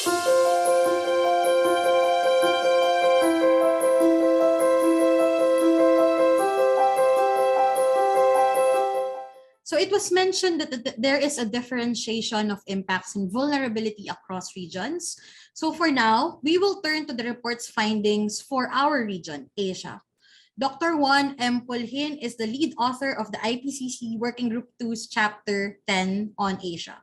So it was mentioned that there is a differentiation of impacts and vulnerability across regions. So for now, we will turn to the report's findings for our region, Asia. Dr. Juan M. Pulhin is the lead author of the IPCC Working Group 2's Chapter 10 on Asia.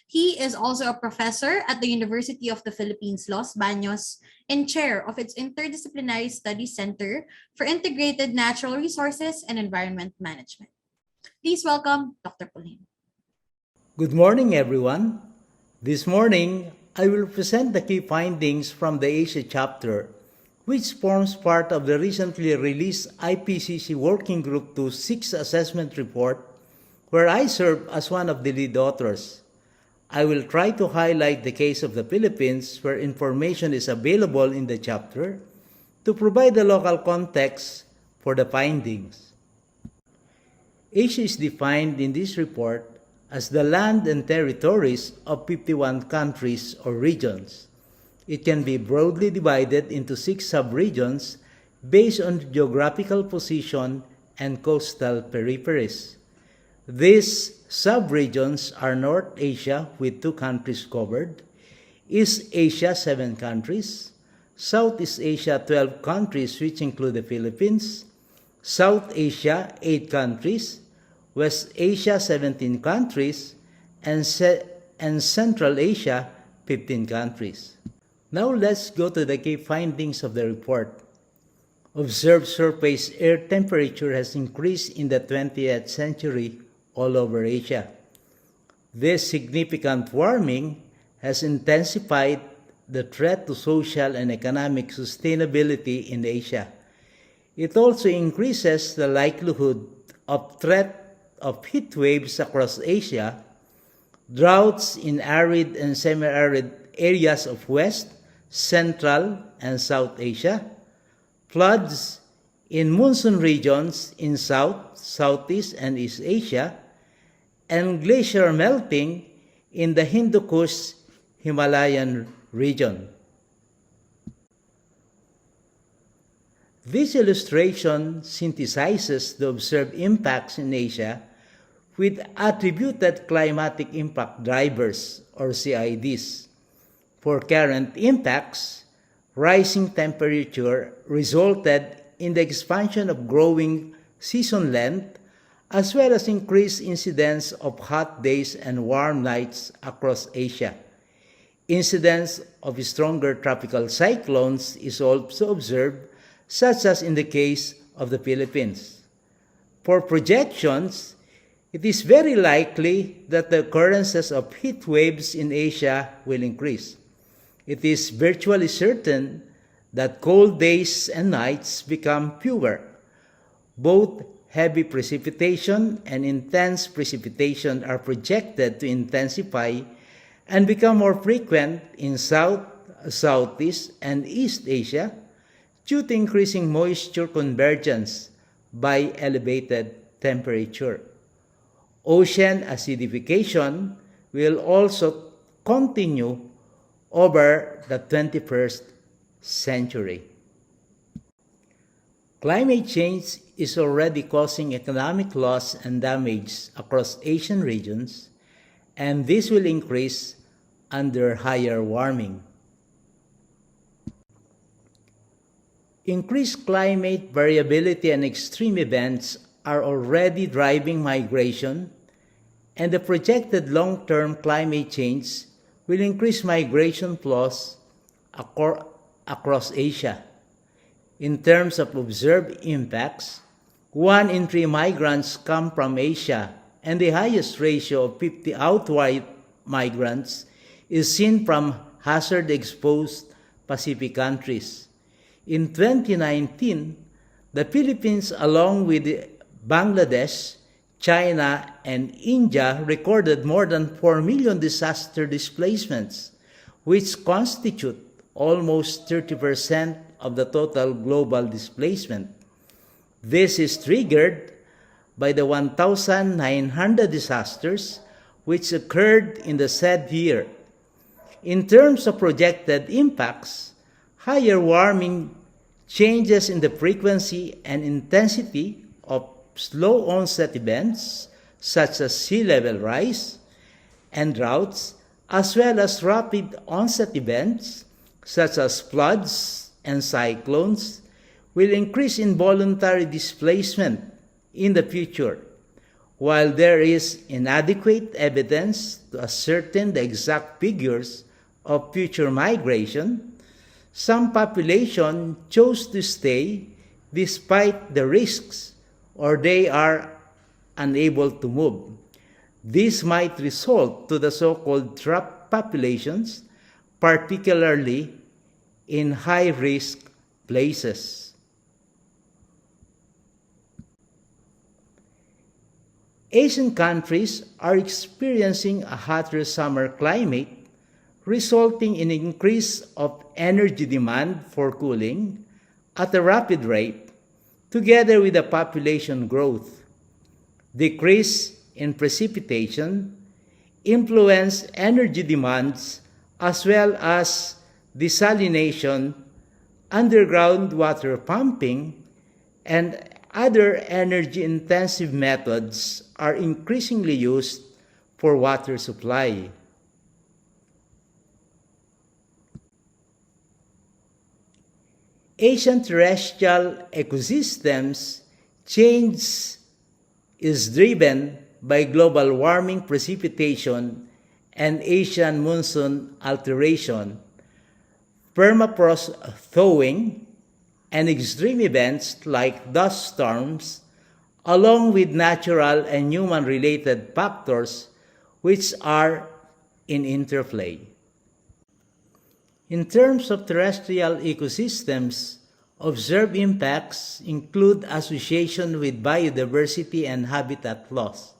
He is also a professor at the University of the Philippines Los Baños and chair of its Interdisciplinary Studies Center for Integrated Natural Resources and Environment Management. Please welcome Dr. Pulhin. Good morning, everyone. This morning, I will present the key findings from the Asia chapter, which forms part of the recently released IPCC Working Group 2 6th Assessment Report, where I serve as one of the lead authors. I will try to highlight the case of the Philippines, where information is available in the chapter, to provide the local context for the findings. Asia is defined in this report as the land and territories of 51 countries or regions. It can be broadly divided into 6 sub-regions based on geographical position and coastal peripheries. These sub-regions are North Asia with 2 countries covered, East Asia 7 countries, Southeast Asia 12 countries which include the Philippines, South Asia 8 countries, West Asia 17 countries, and Central Asia 15 countries. Now let's go to the key findings of the report. Observed surface air temperature has increased in the 20th century all over Asia. This significant warming has intensified the threat to social and economic sustainability in Asia. It also increases the likelihood of threat of heat waves across Asia, droughts in arid and semi-arid areas of West, Central, and South Asia, floods in monsoon regions in South, Southeast, and East Asia, and glacier melting in the Hindu Kush Himalayan region. This illustration synthesizes the observed impacts in Asia with attributed climatic impact drivers or CIDs. For current impacts, rising temperature resulted in the expansion of growing season length as well as increased incidence of hot days and warm nights across Asia. Incidence of stronger tropical cyclones is also observed, such as in the case of the Philippines. For projections, it is very likely that the occurrences of heat waves in Asia will increase. It is virtually certain that cold days and nights become fewer. Both heavy precipitation and intense precipitation are projected to intensify and become more frequent in South, Southeast, and East Asia due to increasing moisture convergence by elevated temperature. Ocean acidification will also continue over the 21st century. Climate change is already causing economic loss and damage across Asian regions, and this will increase under higher warming. Increased climate variability and extreme events are already driving migration, and the projected long-term climate change will increase migration flows across Asia. In terms of observed impacts, 1 in 3 migrants come from Asia, and the highest ratio of 50 outward migrants is seen from hazard-exposed Pacific countries. In 2019, the Philippines, along with Bangladesh, China, and India, recorded more than 4 million disaster displacements, which constitute almost 30% of the total global displacement. This is triggered by the 1,900 disasters which occurred in the said year. In terms of projected impacts, higher warming, changes in the frequency and intensity of slow onset events such as sea level rise and droughts, as well as rapid onset events such as floods and cyclones, will increase involuntary displacement in the future. While there is inadequate evidence to ascertain the exact figures of future migration, some population chose to stay despite the risks, or they are unable to move. This might result to the so-called trapped populations, particularly in high-risk places. Asian countries are experiencing a hotter summer climate, resulting in an increase of energy demand for cooling at a rapid rate, together with the population growth. Decrease in precipitation influence energy demands as well as desalination, underground water pumping, and other energy-intensive methods are increasingly used for water supply. Asian terrestrial ecosystems change is driven by global warming precipitation and Asian monsoon alteration, permafrost thawing, and extreme events like dust storms, along with natural and human-related factors which are in interplay. In terms of terrestrial ecosystems, observed impacts include association with biodiversity and habitat loss.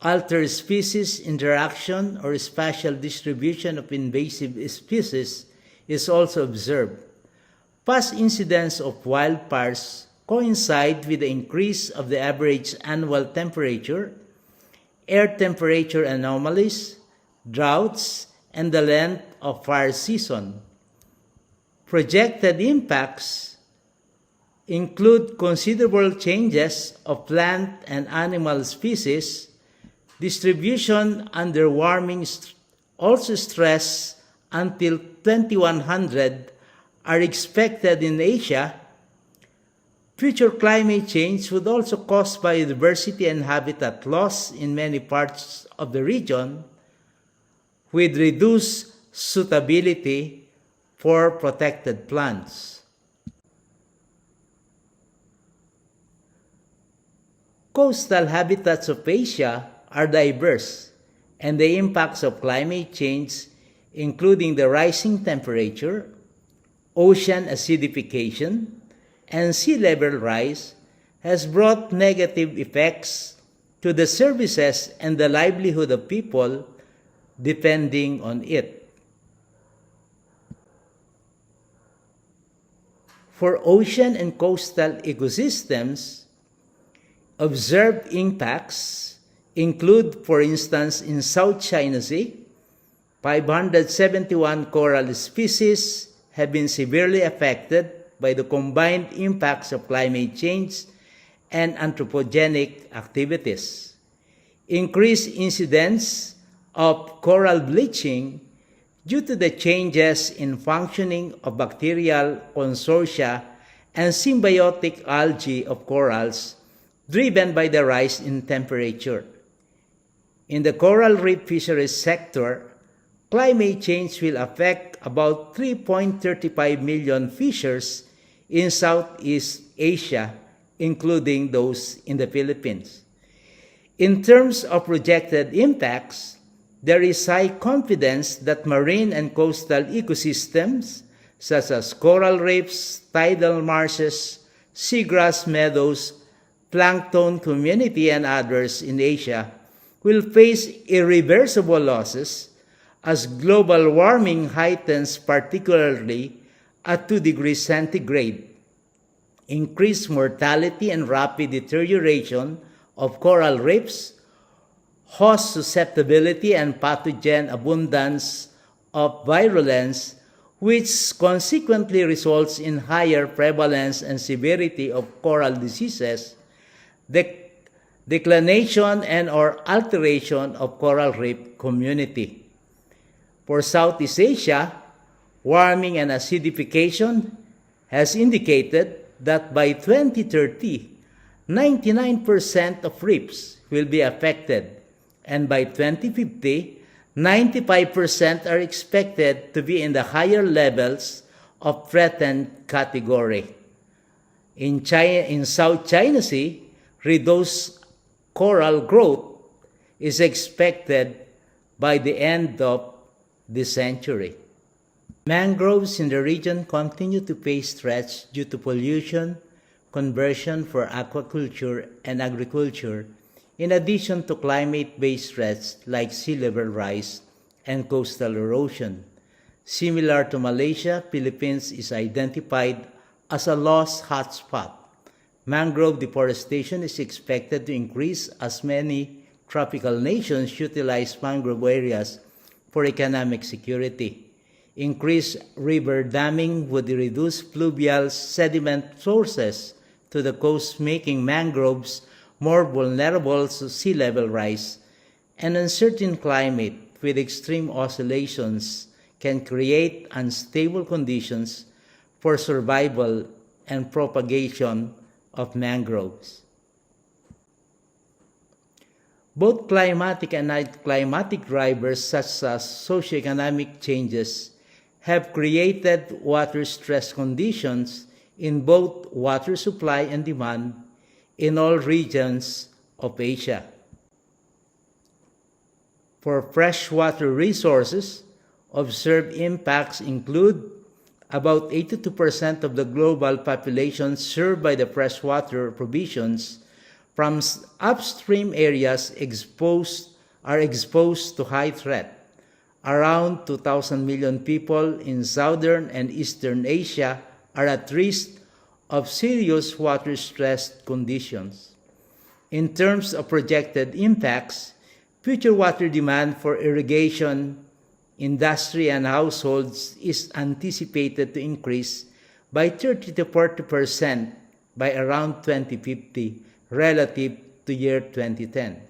Altered species interaction or spatial distribution of invasive species is also observed. Past incidents of wildfires coincide with the increase of the average annual temperature, air temperature anomalies, droughts, and the length of fire season. Projected impacts include considerable changes of plant and animal species, distribution under warming also stress until 2100 are expected in Asia. Future climate change would also cause biodiversity and habitat loss in many parts of the region, with reduced suitability for protected plants. Coastal habitats of Asia are diverse, and the impacts of climate change, including the rising temperature, ocean acidification, and sea level rise, has brought negative effects to the services and the livelihood of people depending on it. For ocean and coastal ecosystems, observed impacts include, for instance, in South China Sea, 571 coral species have been severely affected by the combined impacts of climate change and anthropogenic activities. Increased incidence of coral bleaching due to the changes in functioning of bacterial consortia and symbiotic algae of corals driven by the rise in temperature. In the coral reef fisheries sector, climate change will affect about 3.35 million fishers in Southeast Asia, including those in the Philippines. In terms of projected impacts, there is high confidence that marine and coastal ecosystems, such as coral reefs, tidal marshes, seagrass meadows, plankton community, and others in Asia, will face irreversible losses as global warming heightens, particularly at 2 degrees centigrade. Increased mortality and rapid deterioration of coral reefs, host susceptibility and pathogen abundance of virulence, which consequently results in higher prevalence and severity of coral diseases, declination and/or alteration of coral reef community. For Southeast Asia, warming and acidification has indicated that by 2030, 99% of reefs will be affected, and by 2050, 95% are expected to be in the higher levels of threatened category. In South China Sea, reduced coral growth is expected by the end of this century. Mangroves in the region continue to face threats due to pollution, conversion for aquaculture and agriculture, in addition to climate-based threats like sea level rise and coastal erosion. Similar to Malaysia, Philippines is identified as a lost hotspot. Mangrove deforestation is expected to increase as many tropical nations utilize mangrove areas for economic security. Increased river damming would reduce fluvial sediment sources to the coast, making mangroves more vulnerable to sea level rise. An uncertain climate with extreme oscillations can create unstable conditions for survival and propagation of mangroves. Both climatic and non-climatic drivers such as socioeconomic changes have created water stress conditions in both water supply and demand in all regions of Asia. For freshwater resources, observed impacts include about 82% of the global population served by the freshwater provisions from upstream areas are exposed to high threat. Around 2,000 million people in Southern and Eastern Asia are at risk of serious water stress conditions. In terms of projected impacts, future water demand for irrigation, industry, and households is anticipated to increase by 30 to 40% by around 2050 relative to year 2010.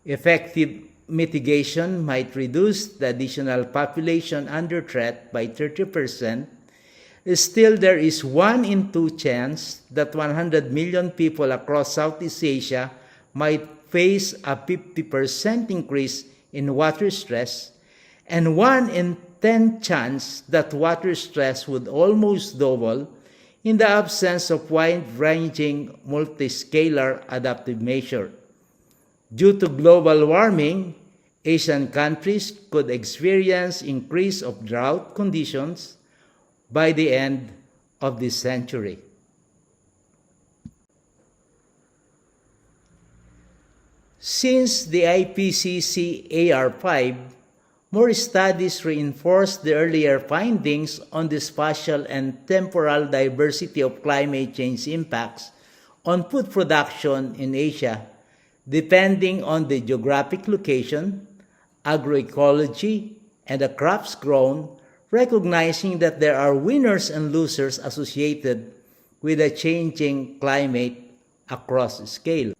Effective mitigation might reduce the additional population under threat by 30%. Still, there is 1 in 2 chance that 100 million people across Southeast Asia might face a 50% increase in water stress, and 1 in 10 chance that water stress would almost double in the absence of wide-ranging multiscalar adaptive measure. Due to global warming, Asian countries could experience increase of drought conditions by the end of this century. Since the IPCC AR5, more studies reinforce the earlier findings on the spatial and temporal diversity of climate change impacts on food production in Asia, depending on the geographic location, agroecology, and the crops grown, recognizing that there are winners and losers associated with a changing climate across scale.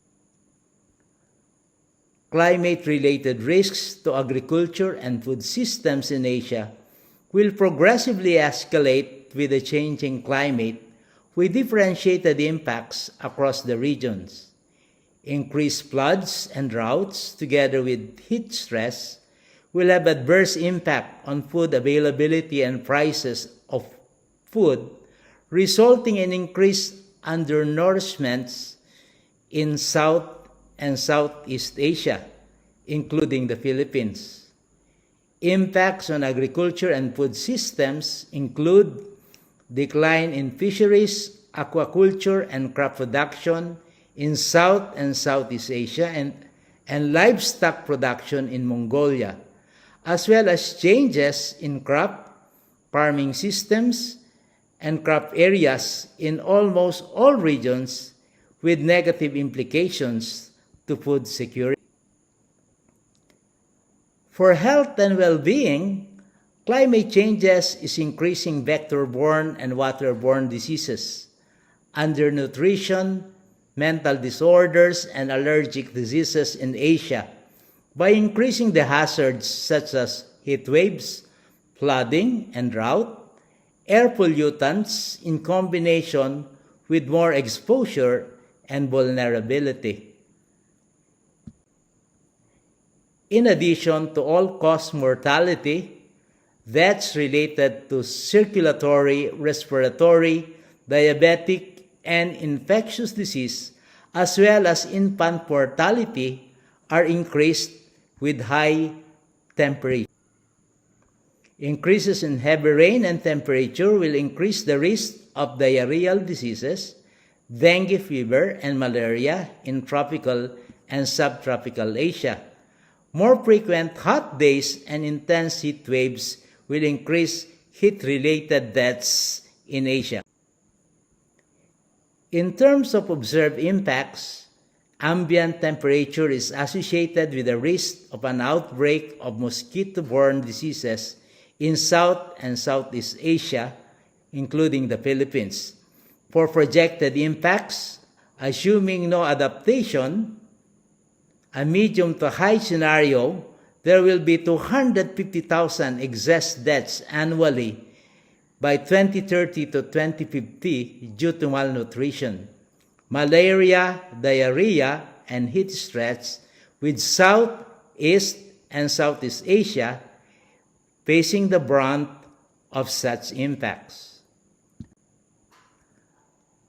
Climate-related risks to agriculture and food systems in Asia will progressively escalate with the changing climate, with differentiated impacts across the regions. Increased floods and droughts, together with heat stress, will have adverse impact on food availability and prices of food, resulting in increased undernourishment in South and Southeast Asia, including the Philippines. Impacts on agriculture and food systems include decline in fisheries, aquaculture, and crop production in South and Southeast Asia, and livestock production in Mongolia, as well as changes in crop farming systems and crop areas in almost all regions, with negative implications to food security. For health and well-being, Climate changes is increasing vector-borne and water-borne diseases, undernutrition, mental disorders, and allergic diseases in Asia by increasing the hazards such as heat waves, flooding and drought, air pollutants in combination with more exposure and vulnerability. In addition to all-cause mortality, deaths related to circulatory, respiratory, diabetic, and infectious disease, as well as infant mortality, are increased with high temperature. Increases in heavy rain and temperature will increase the risk of diarrheal diseases, dengue fever, and malaria in tropical and subtropical Asia. More frequent hot days and intense heat waves will increase heat-related deaths in Asia. In terms of observed impacts, ambient temperature is associated with the risk of an outbreak of mosquito-borne diseases in South and Southeast Asia, including the Philippines. For projected impacts, assuming no adaptation, a medium to high scenario, there will be 250,000 excess deaths annually by 2030 to 2050 due to malnutrition, malaria, diarrhea, and heat stress, with Southeast and Southeast Asia facing the brunt of such impacts.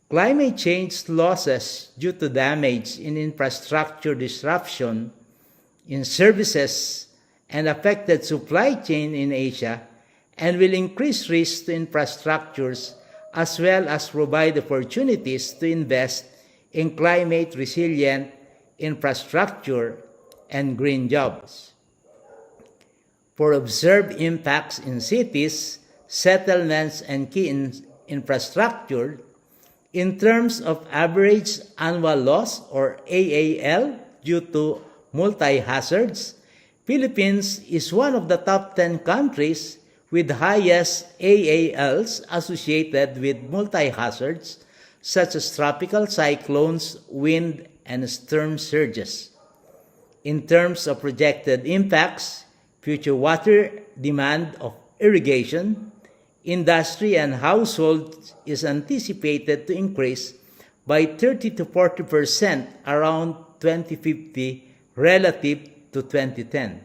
Climate change losses due to damage in infrastructure disruption in services and affected supply chain in Asia and will increase risks to infrastructures as well as provide opportunities to invest in climate-resilient infrastructure and green jobs. For observed impacts in cities, settlements, and key infrastructure, in terms of average annual loss, or AAL, due to multi-hazards, Philippines is one of the top 10 countries with highest AALs associated with multi-hazards such as tropical cyclones, wind, and storm surges. In terms of projected impacts, future water demand of irrigation, industry, and households is anticipated to increase by 30 to 40% around 2050 relative to 2010.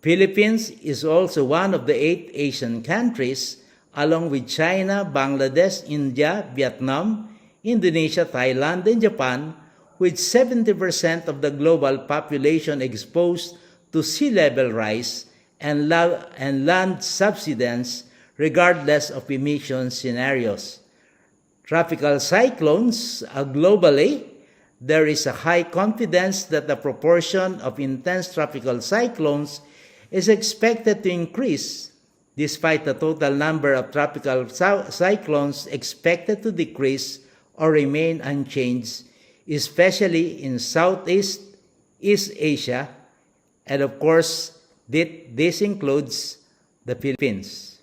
Philippines is also one of the 8 Asian countries, along with China, Bangladesh, India, Vietnam, Indonesia, Thailand, and Japan, with 70% of the global population exposed to sea level rise and land subsidence regardless of emission scenarios. Tropical cyclones globally, there is a high confidence that the proportion of intense tropical cyclones is expected to increase, despite the total number of tropical cyclones expected to decrease or remain unchanged, especially in Southeast East Asia, and of course, this includes the Philippines.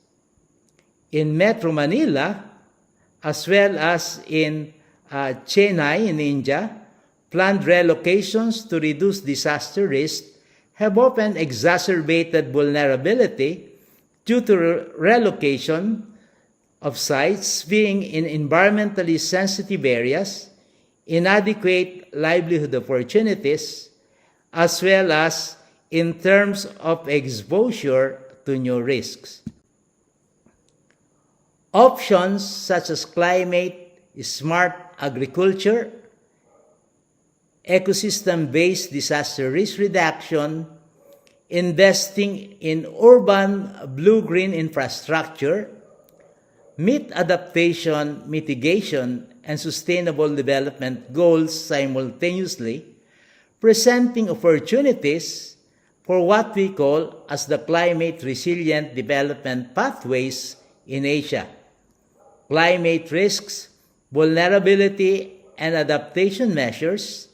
In Metro Manila, as well as in Chennai in India, planned relocations to reduce disaster risk have often exacerbated vulnerability due to relocation of sites being in environmentally sensitive areas, inadequate livelihood opportunities, as well as in terms of exposure to new risks. Options such as climate, smart agriculture, ecosystem-based disaster risk reduction, investing in urban blue-green infrastructure, meet adaptation, mitigation, and sustainable development goals simultaneously, presenting opportunities for what we call as the climate-resilient development pathways in Asia. Climate risks, vulnerability, and adaptation measures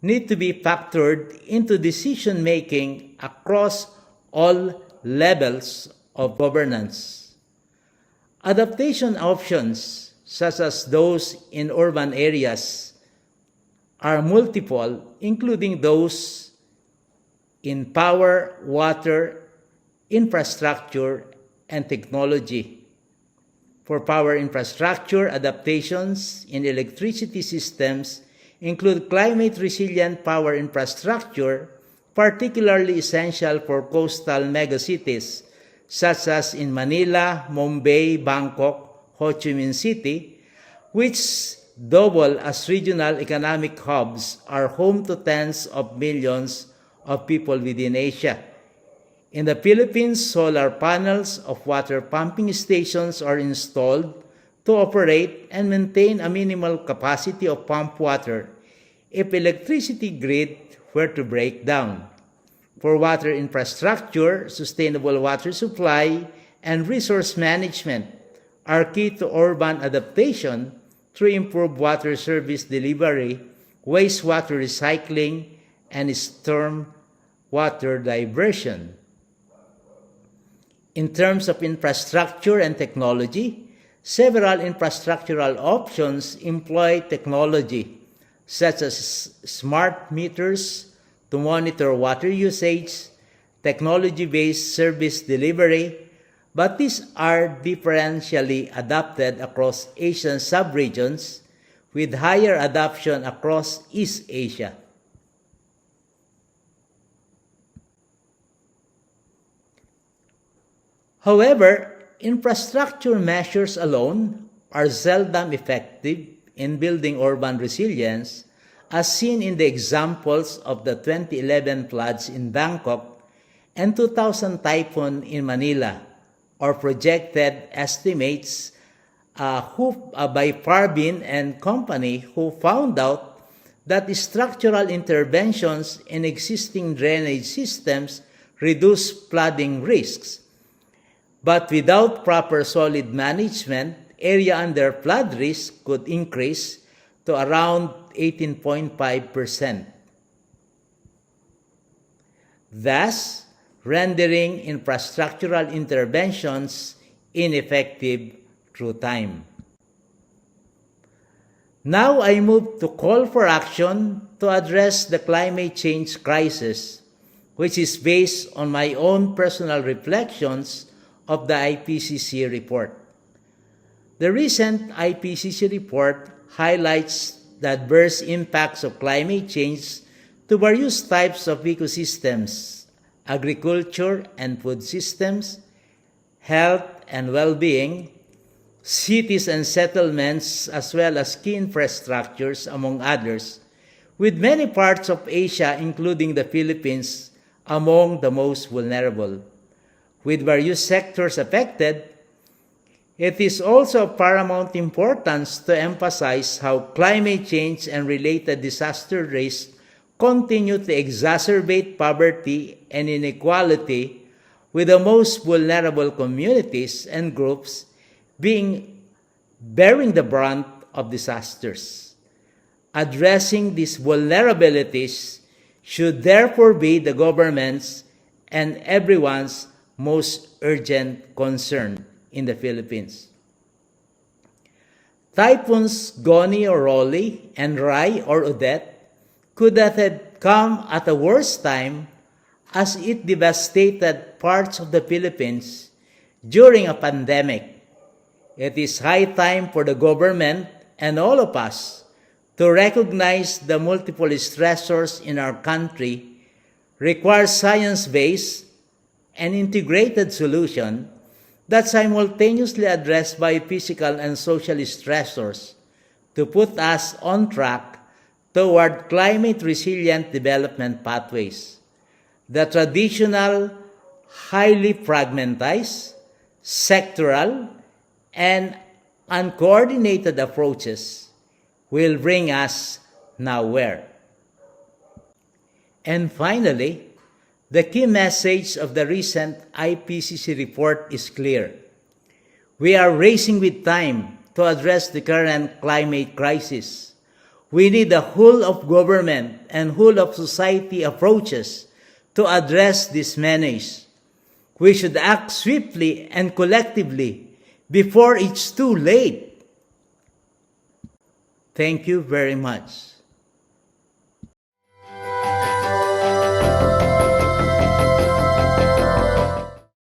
need to be factored into decision-making across all levels of governance. Adaptation options, such as those in urban areas, are multiple, including those in power, water, infrastructure, and technology. For power infrastructure, adaptations in electricity systems include climate-resilient power infrastructure, particularly essential for coastal megacities such as in Manila, Mumbai, Bangkok, Ho Chi Minh City, which double as regional economic hubs, are home to tens of millions of people within Asia. In the Philippines, solar panels of water pumping stations are installed to operate and maintain a minimal capacity of pump water if electricity grid were to break down. For water infrastructure, sustainable water supply and resource management are key to urban adaptation through improved water service delivery, wastewater recycling, and storm water diversion. In terms of infrastructure and technology, several infrastructural options employ technology, such as smart meters to monitor water usage, technology-based service delivery, but these are differentially adapted across Asian subregions, with higher adoption across East Asia. However, infrastructure measures alone are seldom effective in building urban resilience, as seen in the examples of the 2011 floods in Bangkok and 2000 typhoon in Manila, or projected estimates by Farbin and company, who found out that structural interventions in existing drainage systems reduce flooding risks. But without proper solid management, area under flood risk could increase to around 18.5%. Thus, rendering infrastructural interventions ineffective through time. Now I move to call for action to address the climate change crisis, which is based on my own personal reflections of the IPCC report. The recent IPCC report highlights the adverse impacts of climate change to various types of ecosystems, agriculture and food systems, health and well-being, cities and settlements, as well as key infrastructures, among others, with many parts of Asia, including the Philippines, among the most vulnerable. With various sectors affected, it is also of paramount importance to emphasize how climate change and related disaster risks continue to exacerbate poverty and inequality, with the most vulnerable communities and groups bearing the brunt of disasters. Addressing these vulnerabilities should therefore be the government's and everyone's most urgent concern in the Philippines. Typhoons Goni or Rolly and Rai or Odette could have come at a worse time, as it devastated parts of the Philippines during a pandemic. It is high time for the government and all of us to recognize the multiple stressors in our country require science-based and integrated solution that simultaneously address biophysical and social stressors to put us on track toward climate-resilient development pathways. The traditional, highly fragmentized, sectoral, and uncoordinated approaches will bring us nowhere. And finally, the key message of the recent IPCC report is clear. We are racing with time to address the current climate crisis. We need a whole of government and whole of society approaches to address this menace. We should act swiftly and collectively before it's too late. Thank you very much.